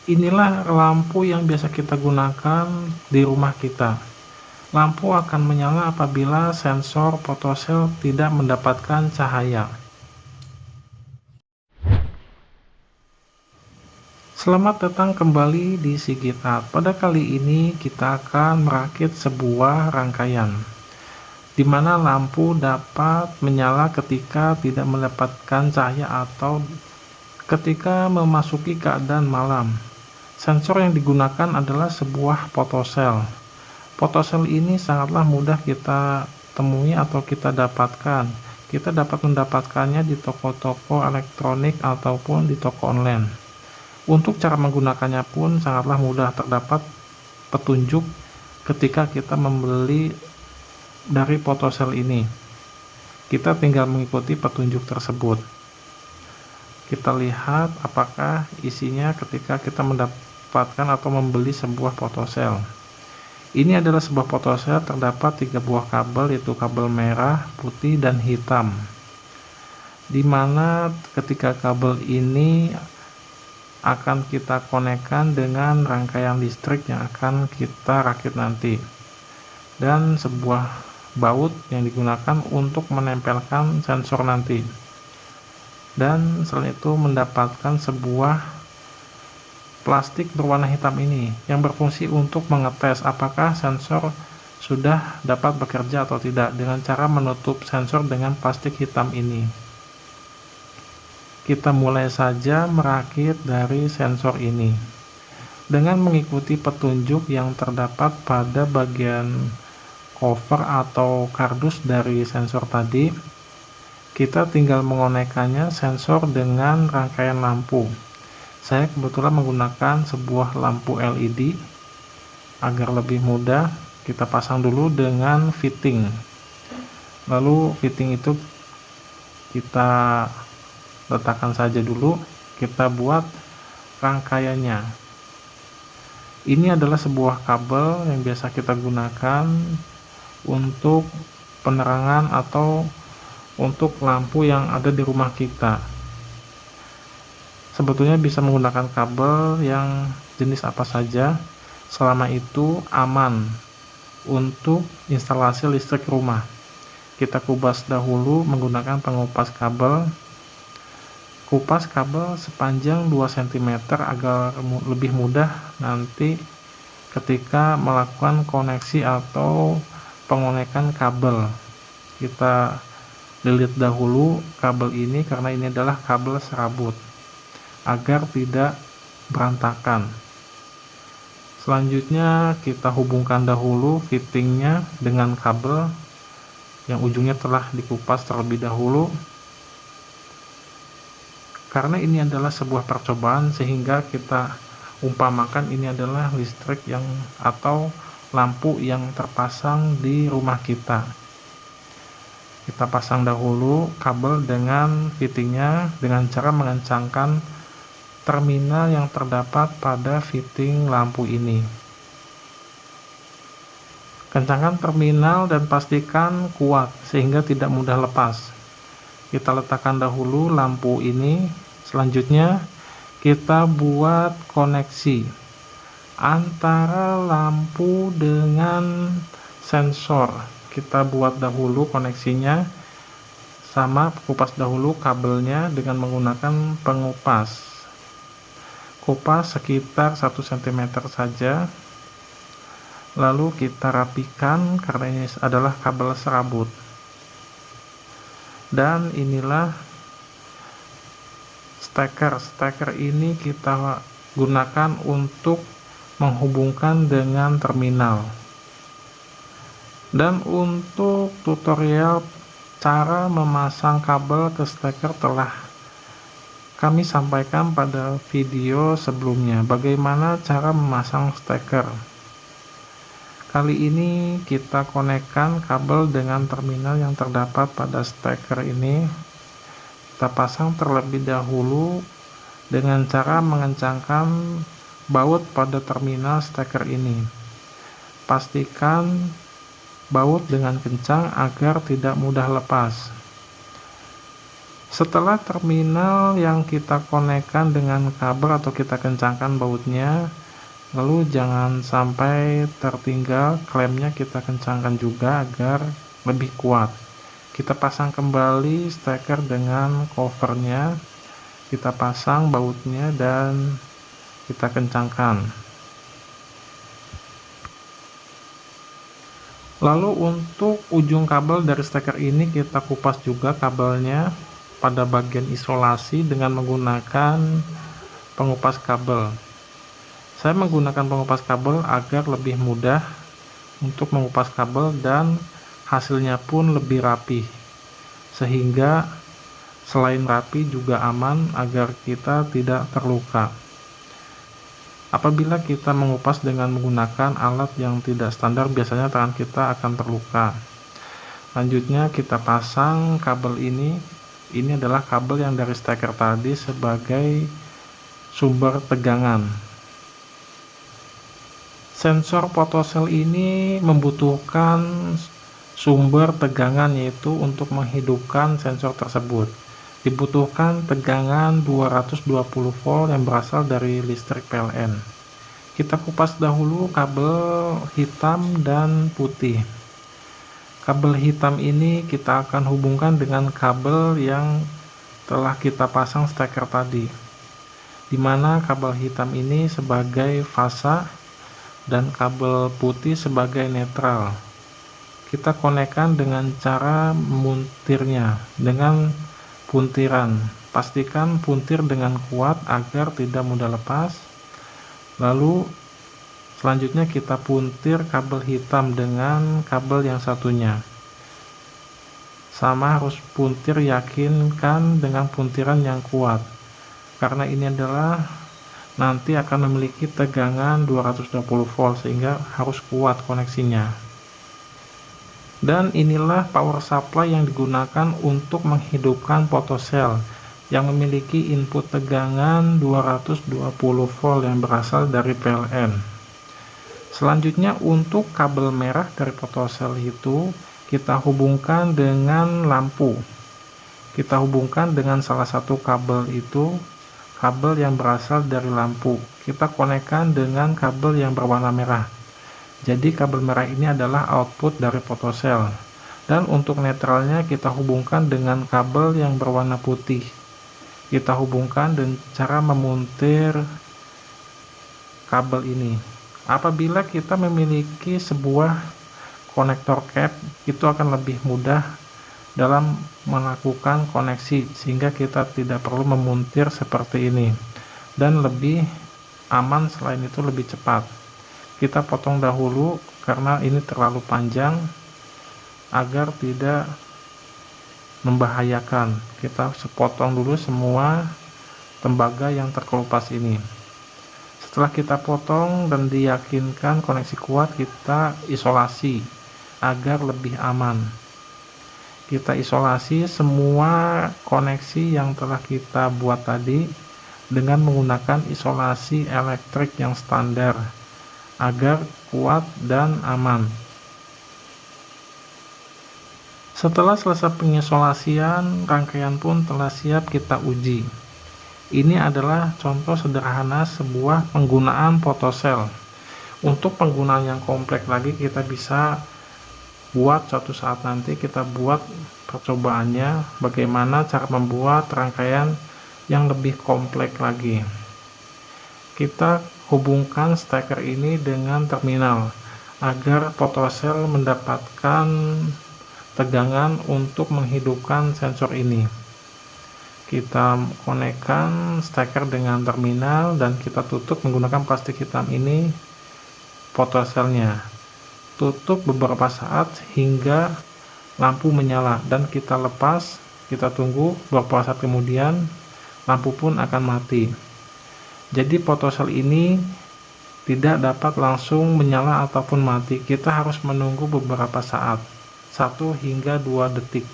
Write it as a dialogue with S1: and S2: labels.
S1: Inilah lampu yang biasa kita gunakan di rumah kita. Lampu akan menyala apabila sensor fotosel tidak mendapatkan cahaya. Selamat datang kembali di Sigitat. Pada kali ini kita akan merakit sebuah rangkaian, di mana lampu dapat menyala ketika tidak mendapatkan cahaya atau ketika memasuki keadaan malam. Sensor yang digunakan adalah sebuah fotosel. Fotosel ini sangatlah mudah kita temui atau kita dapatkan. Kita dapat mendapatkannya di toko-toko elektronik ataupun di toko online. Untuk cara menggunakannya pun sangatlah mudah, terdapat petunjuk ketika kita membeli dari fotosel ini. Kita tinggal mengikuti petunjuk tersebut. Kita lihat apakah isinya ketika kita mendapatkan atau membeli sebuah fotosel. Ini adalah sebuah fotosel, terdapat 3 buah kabel, yaitu kabel merah, putih, dan hitam. Di mana ketika kabel ini akan kita konekkan dengan rangkaian listrik yang akan kita rakit nanti. Dan sebuah baut yang digunakan untuk menempelkan sensor nanti. Dan selain itu mendapatkan sebuah plastik berwarna hitam ini yang berfungsi untuk mengetes apakah sensor sudah dapat bekerja atau tidak dengan cara menutup sensor dengan plastik hitam ini. Kita mulai saja merakit dari sensor ini dengan mengikuti petunjuk yang terdapat pada bagian cover atau kardus dari sensor tadi. Kita tinggal mengonekkannya sensor dengan rangkaian lampu. Saya kebetulan menggunakan sebuah lampu LED. Agar lebih mudah, kita pasang dulu dengan fitting. Lalu fitting itu kita letakkan saja dulu, kita buat rangkaiannya. Ini adalah sebuah kabel yang biasa kita gunakan untuk penerangan atau untuk lampu yang ada di rumah kita. Sebetulnya bisa menggunakan kabel yang jenis apa saja, selama itu aman untuk instalasi listrik rumah. Kita kupas dahulu menggunakan pengupas kabel. Kupas kabel sepanjang 2 cm agar lebih mudah nanti ketika melakukan koneksi atau pengonekan kabel. Kita lilit dahulu kabel ini karena ini adalah kabel serabut, agar tidak berantakan. Selanjutnya kita hubungkan dahulu fittingnya dengan kabel yang ujungnya telah dikupas terlebih dahulu. Karena ini adalah sebuah percobaan, sehingga kita umpamakan ini adalah listrik yang atau lampu yang terpasang di rumah kita. Kita pasang dahulu kabel dengan fittingnya dengan cara mengencangkan terminal yang terdapat pada fitting lampu ini. Kencangkan terminal dan pastikan kuat sehingga tidak mudah lepas. Kita letakkan dahulu lampu ini. Selanjutnya kita buat koneksi antara lampu dengan sensor. Kita buat dahulu koneksinya, sama kupas dahulu kabelnya dengan menggunakan pengupas. Kupas sekitar 1 cm saja, lalu kita rapikan karena ini adalah kabel serabut. Dan inilah steker ini kita gunakan untuk menghubungkan dengan terminal. Dan untuk tutorial cara memasang kabel ke steker telah kami sampaikan pada video sebelumnya, bagaimana cara memasang steker. Kali ini kita konekkan kabel dengan terminal yang terdapat pada steker ini. Kita pasang terlebih dahulu dengan cara mengencangkan baut pada terminal steker ini. Pastikan baut dengan kencang agar tidak mudah lepas. Setelah terminal yang kita konekkan dengan kabel atau kita kencangkan bautnya, lalu jangan sampai tertinggal, klemnya kita kencangkan juga agar lebih kuat. Kita pasang kembali steker dengan covernya, kita pasang bautnya dan kita kencangkan. Lalu untuk ujung kabel dari steker ini kita kupas juga kabelnya pada bagian isolasi dengan menggunakan pengupas kabel. Saya menggunakan pengupas kabel agar lebih mudah untuk mengupas kabel dan hasilnya pun lebih rapi, sehingga selain rapi juga aman agar kita tidak terluka. Apabila kita mengupas dengan menggunakan alat yang tidak standar, biasanya tangan kita akan terluka. Selanjutnya kita pasang kabel ini. Ini adalah kabel yang dari steker tadi sebagai sumber tegangan. Sensor photocell ini membutuhkan sumber tegangan, yaitu untuk menghidupkan sensor tersebut dibutuhkan tegangan 220 volt yang berasal dari listrik PLN. Kita kupas dahulu kabel hitam dan putih. Kabel hitam ini kita akan hubungkan dengan kabel yang telah kita pasang steker tadi, dimana kabel hitam ini sebagai fasa dan kabel putih sebagai netral. Kita konekkan dengan cara memuntirnya dengan puntiran. Pastikan puntir dengan kuat agar tidak mudah lepas. Lalu selanjutnya kita puntir kabel hitam dengan kabel yang satunya. Sama, harus puntir, yakinkan dengan puntiran yang kuat, karena ini adalah nanti akan memiliki tegangan 220 volt sehingga harus kuat koneksinya. Dan inilah power supply yang digunakan untuk menghidupkan photocell yang memiliki input tegangan 220 volt yang berasal dari PLN. Selanjutnya untuk kabel merah dari photocell itu kita hubungkan dengan lampu. Kita hubungkan dengan salah satu kabel itu, kabel yang berasal dari lampu. Kita konekkan dengan kabel yang berwarna merah. Jadi kabel merah ini adalah output dari photocell. Dan untuk netralnya kita hubungkan dengan kabel yang berwarna putih. Kita hubungkan dengan cara memuntir kabel ini. Apabila kita memiliki sebuah konektor cap, itu akan lebih mudah dalam melakukan koneksi, sehingga kita tidak perlu memuntir seperti ini, dan lebih aman, selain itu lebih cepat. Kita potong dahulu karena ini terlalu panjang agar tidak membahayakan. Kita sepotong dulu semua tembaga yang terkelupas ini. Setelah kita potong dan diyakinkan koneksi kuat, kita isolasi agar lebih aman. Kita isolasi semua koneksi yang telah kita buat tadi dengan menggunakan isolasi elektrik yang standar agar kuat dan aman. Setelah selesai pengisolasian, rangkaian pun telah siap kita uji. Ini adalah contoh sederhana sebuah penggunaan photocell. Untuk penggunaan yang kompleks lagi kita bisa buat suatu saat nanti, kita buat percobaannya bagaimana cara membuat rangkaian yang lebih kompleks lagi. Kita hubungkan steker ini dengan terminal agar photocell mendapatkan tegangan untuk menghidupkan sensor ini. Kita konekkan steker dengan terminal dan kita tutup menggunakan plastik hitam ini photocellnya. Tutup beberapa saat hingga lampu menyala dan kita lepas. Kita tunggu beberapa saat kemudian lampu pun akan mati. Jadi photocell ini tidak dapat langsung menyala ataupun mati. Kita harus menunggu beberapa saat, 1 hingga 2 detik.